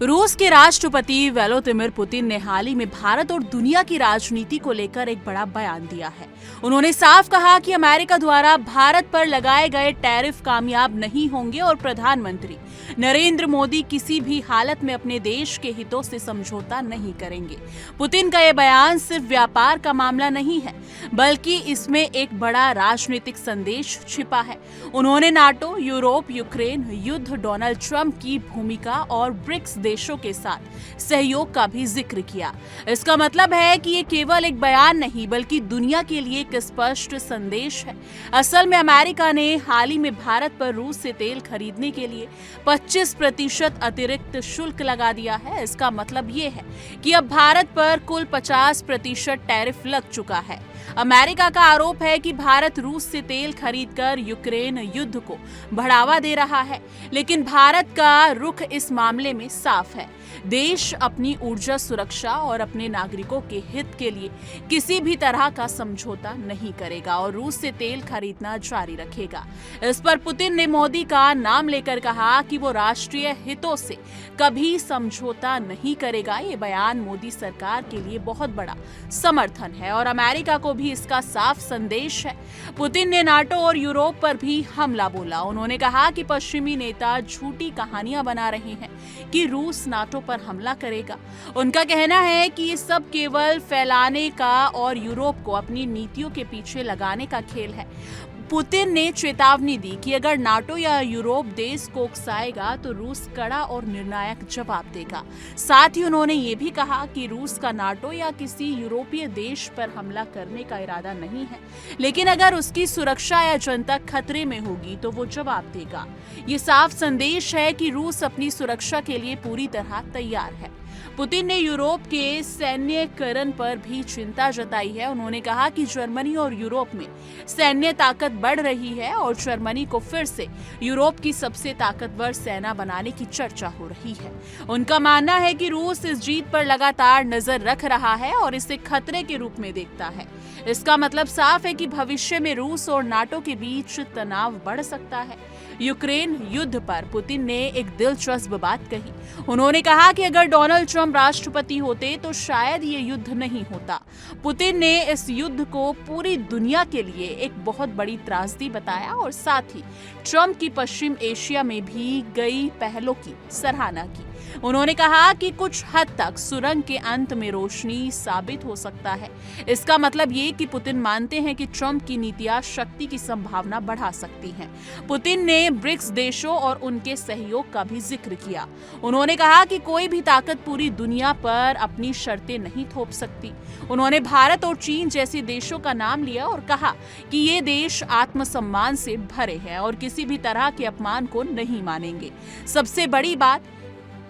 रूस के राष्ट्रपति व्लादिमीर पुतिन ने हाल ही में भारत और दुनिया की राजनीति को लेकर एक बड़ा बयान दिया है। उन्होंने साफ कहा कि अमेरिका द्वारा भारत पर लगाए गए टैरिफ कामयाब नहीं होंगे और प्रधानमंत्री नरेंद्र मोदी किसी भी हालत में अपने देश के हितों से समझौता नहीं करेंगे। पुतिन का यह बयान सिर्फ व्यापार का मामला नहीं है, बल्कि इसमें एक बड़ा राजनीतिक संदेश छिपा है। उन्होंने नाटो, यूरोप, यूक्रेन युद्ध, डोनाल्ड ट्रंप की भूमिका और ब्रिक्स देशों के साथ सहयोग का भी जिक्र किया। इसका मतलब है कि ये केवल एक बयान नहीं, बल्कि दुनिया के लिए एक स्पष्ट संदेश है। असल में अमेरिका ने हाल ही में भारत पर रूस से तेल खरीदने के लिए 25% अतिरिक्त शुल्क लगा दिया है। इसका मतलब ये है कि अब भारत पर कुल 50% टैरिफ लग चुका है। अमेरिका का आरोप है कि भारत रूस से तेल खरीदकर यूक्रेन युद्ध को बढ़ावा दे रहा है, लेकिन भारत का रुख इस मामले में साफ है। देश अपनी ऊर्जा सुरक्षा और अपने नागरिकों के हित के लिए किसी भी तरह का समझौता नहीं करेगा और रूस से तेल खरीदना जारी रखेगा। इस पर पुतिन ने मोदी का नाम लेकर कहा कि वो राष्ट्रीय हितों से कभी समझौता नहीं करेगा। ये बयान मोदी सरकार के लिए बहुत बड़ा समर्थन है और अमेरिका को भी इसका साफ संदेश है। पुतिन ने नाटो और यूरोप पर भी हमला बोला। उन्होंने कहा कि पश्चिमी नेता झूठी कहानियां बना रहे हैं कि रूस नाटो पर हमला करेगा। उनका कहना है कि ये सब केवल फैलाने का और यूरोप को अपनी नीतियों के पीछे लगाने का खेल है। पुतिन ने चेतावनी दी कि अगर नाटो या यूरोप देश को उकसाएगा तो रूस कड़ा और निर्णायक जवाब देगा। साथ ही उन्होंने ये भी कहा कि रूस का नाटो या किसी यूरोपीय देश पर हमला करने का इरादा नहीं है, लेकिन अगर उसकी सुरक्षा या जनता खतरे में होगी तो वो जवाब देगा। ये साफ संदेश है कि रूस अपनी सुरक्षा के लिए पूरी तरह तैयार है। पुतिन ने यूरोप के सैन्यकरण पर भी चिंता जताई है। उन्होंने कहा कि जर्मनी और यूरोप में सैन्य ताकत बढ़ रही है और जर्मनी को फिर से यूरोप की सबसे ताकतवर सेना बनाने की चर्चा हो रही है। उनका मानना है कि रूस इस जीत पर लगातार नजर रख रहा है और इसे खतरे के रूप में देखता है। इसका मतलब साफ है कि भविष्य में रूस और नाटो के बीच तनाव बढ़ सकता है। यूक्रेन युद्ध पर पुतिन ने एक दिलचस्प बात कही। उन्होंने कहा कि अगर डोनाल्ड ट्रंप राष्ट्रपति होते तो शायद ये युद्ध नहीं होता। पुतिन ने इस युद्ध को पूरी दुनिया के लिए एक बहुत बड़ी त्रासदी बताया और साथ ही ट्रंप की पश्चिम एशिया में भी गई पहलों की सराहना की। उन्होंने कहा कि कुछ हद तक सुरंग के अंत में रोशनी साबित हो सकता है। इसका मतलब ये कि पुतिन मानते हैं कि ट्रंप की नीतियां शक्ति की संभावना बढ़ा सकती हैं। पुतिन ने ब्रिक्स देशों और उनके सहयोग का भी जिक्र किया। उन्होंने कहा कि कोई भी ताकत पूरी दुनिया पर अपनी शर्तें नहीं थोप सकती। उन्होंने भारत और चीन जैसे देशों का नाम लिया और कहा कि ये देश आत्मसम्मान से भरे हैं और किसी भी तरह के अपमान को नहीं मानेंगे। सबसे बड़ी बात,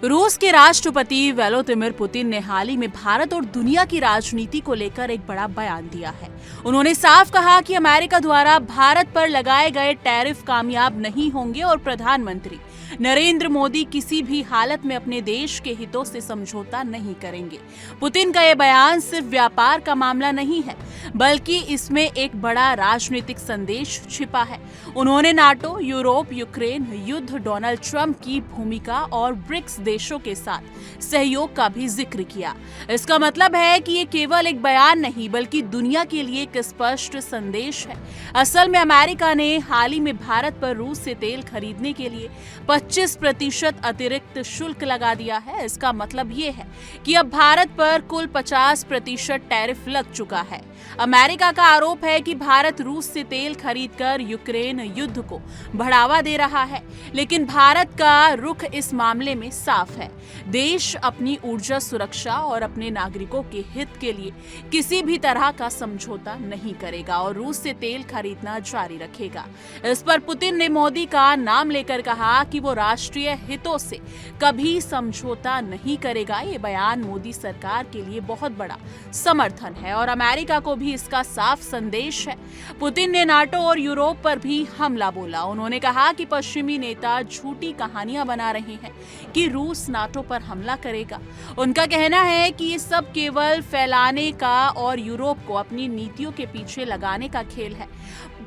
रूस के राष्ट्रपति व्लादिमीर पुतिन ने हाल ही में भारत और दुनिया की राजनीति को लेकर एक बड़ा बयान दिया है। उन्होंने साफ कहा कि अमेरिका द्वारा भारत पर लगाए गए टैरिफ कामयाब नहीं होंगे और प्रधानमंत्री नरेंद्र मोदी किसी भी हालत में अपने देश के हितों से समझौता नहीं करेंगे। पुतिन का यह बयान सिर्फ व्यापार का मामला नहीं है, बल्कि इसमें एक बड़ा राजनीतिक संदेश छिपा है। उन्होंने नाटो, यूरोप, यूक्रेन युद्ध, डोनाल्ड ट्रंप की भूमिका और ब्रिक्स देशों के साथ सहयोग का भी जिक्र किया। इसका मतलब है कि ये केवल एक बयान नहीं, बल्कि दुनिया के लिए एक स्पष्ट संदेश है। असल में अमेरिका ने हाल ही में भारत पर रूस से तेल खरीदने के लिए 25% अतिरिक्त शुल्क लगा दिया है। इसका मतलब ये है कि अब भारत पर कुल 50% टैरिफ लग चुका है। अमेरिका का आरोप है कि भारत रूस से तेल खरीदकर यूक्रेन युद्ध को बढ़ावा दे रहा है, लेकिन भारत का रुख इस मामले में साफ है। देश अपनी ऊर्जा सुरक्षा और अपने नागरिकों के हित के लिए किसी भी तरह का समझौता नहीं करेगा और रूस से तेल खरीदना जारी रखेगा। इस पर पुतिन ने मोदी का नाम लेकर कहा कि वो राष्ट्रीय हितों से कभी समझौता नहीं करेगा। ये बयान मोदी सरकार के लिए बहुत बड़ा समर्थन है और अमेरिका को भी इसका साफ संदेश है। पुतिन ने नाटो और यूरोप पर भी हमला बोला। उन्होंने कहा कि पश्चिमी नेता झूठी कहानियां बना रहे हैं कि रूस नाटो पर हमला करेगा। उनका कहना है कि ये सब केवल फैलाने का और यूरोप को अपनी नीतियों के पीछे लगाने का खेल है।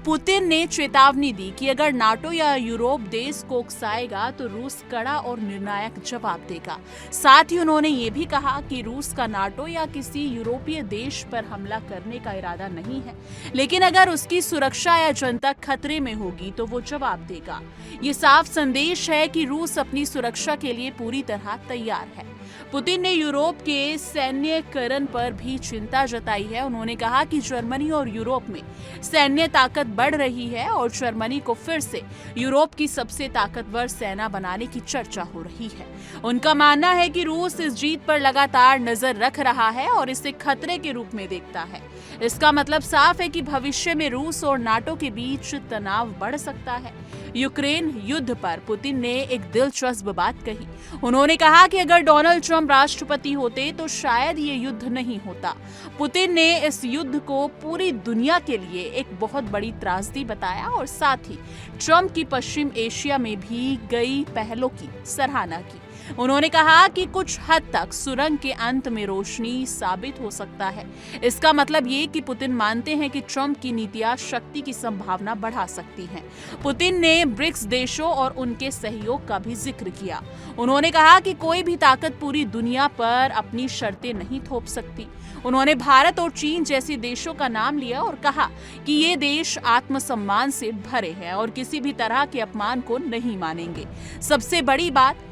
पुतिन ने चेतावनी दी कि अगर नाटो या यूरोप देश को उकसाएगा तो रूस कड़ा और निर्णायक जवाब देगा। साथ ही उन्होंने ये भी कहा कि रूस का नाटो या किसी यूरोपीय देश पर हमला करने का इरादा नहीं है, लेकिन अगर उसकी सुरक्षा या जनता खतरे में होगी तो वो जवाब देगा। ये साफ संदेश है कि रूस अपनी सुरक्षा के लिए पूरी तरह तैयार है। पुतिन ने यूरोप के सैन्यकरण पर भी चिंता जताई है। उन्होंने कहा कि जर्मनी और यूरोप में सैन्य ताकत बढ़ रही है और जर्मनी को फिर से यूरोप की सबसे ताकतवर सेना बनाने की चर्चा हो रही है। उनका मानना है कि रूस इस जीत पर लगातार नजर रख रहा है और इसे खतरे के रूप में देखता है। इसका मतलब साफ है कि भविष्य में रूस और नाटो के बीच तनाव बढ़ सकता है। यूक्रेन युद्ध पर पुतिन ने एक दिलचस्प बात कही। उन्होंने कहा कि अगर डोनाल्ड ट्रंप राष्ट्रपति होते तो शायद ये युद्ध नहीं होता। पुतिन ने इस युद्ध को पूरी दुनिया के लिए एक बहुत बड़ी त्रासदी बताया और साथ ही ट्रंप की पश्चिम एशिया में भी कई पहलों की सराहना की। उन्होंने कहा कि कुछ हद तक सुरंग के अंत में रोशनी साबित हो सकता है। इसका मतलब ये कि पुतिन मानते हैं कि ट्रंप की नीतियां शक्ति की संभावना बढ़ा सकती हैं। पुतिन ने ब्रिक्स देशों और उनके सहयोग का भी जिक्र किया। उन्होंने कहा कि कोई भी ताकत पूरी दुनिया पर अपनी शर्तें नहीं थोप सकती। उन्होंने भारत और चीन जैसे देशों का नाम लिया और कहा कि ये देश आत्मसम्मान से भरे हैं और किसी भी तरह के अपमान को नहीं मानेंगे। सबसे बड़ी बात,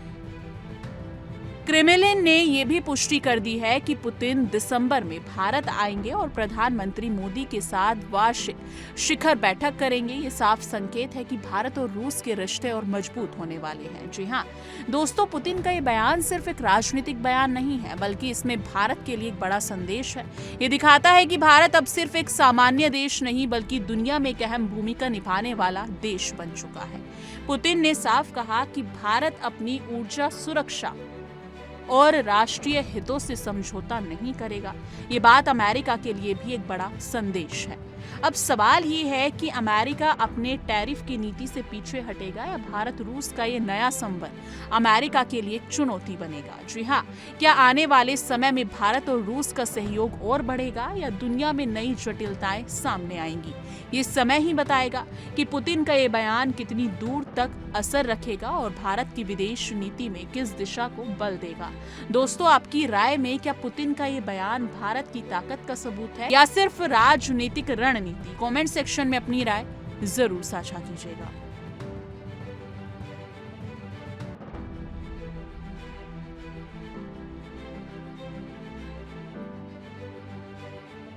क्रेमलिन ने यह भी पुष्टि कर दी है कि पुतिन दिसंबर में भारत आएंगे और प्रधानमंत्री मोदी के साथ वार्षिक शिखर बैठक करेंगे। ये साफ संकेत है कि भारत और रूस के रिश्ते और मजबूत होने वाले हैं। जी हाँ दोस्तों, पुतिन का ये बयान सिर्फ एक राजनीतिक बयान नहीं है, बल्कि इसमें भारत के लिए एक बड़ा संदेश है। ये दिखाता है कि भारत अब सिर्फ एक सामान्य देश नहीं बल्कि दुनिया में एक अहम भूमिका निभाने वाला देश बन चुका है। पुतिन ने साफ कहा कि भारत अपनी ऊर्जा सुरक्षा और राष्ट्रीय हितों से समझौता नहीं करेगा। ये बात अमेरिका के लिए भी एक बड़ा संदेश है। अब सवाल ये है कि अमेरिका अपने टैरिफ की नीति से पीछे हटेगा या भारत रूस का ये नया संबंध अमेरिका के लिए एक चुनौती बनेगा। जी हाँ, क्या आने वाले समय में भारत और रूस का सहयोग और बढ़ेगा या दुनिया में नई जटिलताएं सामने आएंगी? ये समय ही बताएगा कि पुतिन का ये बयान कितनी दूर तक असर रखेगा और भारत की विदेश नीति में किस दिशा को बल देगा। दोस्तों, आपकी राय में क्या पुतिन का ये बयान भारत की ताकत का सबूत है या सिर्फ राजनीतिक रणनीति? कमेंट सेक्शन में अपनी राय जरूर साझा कीजिएगा।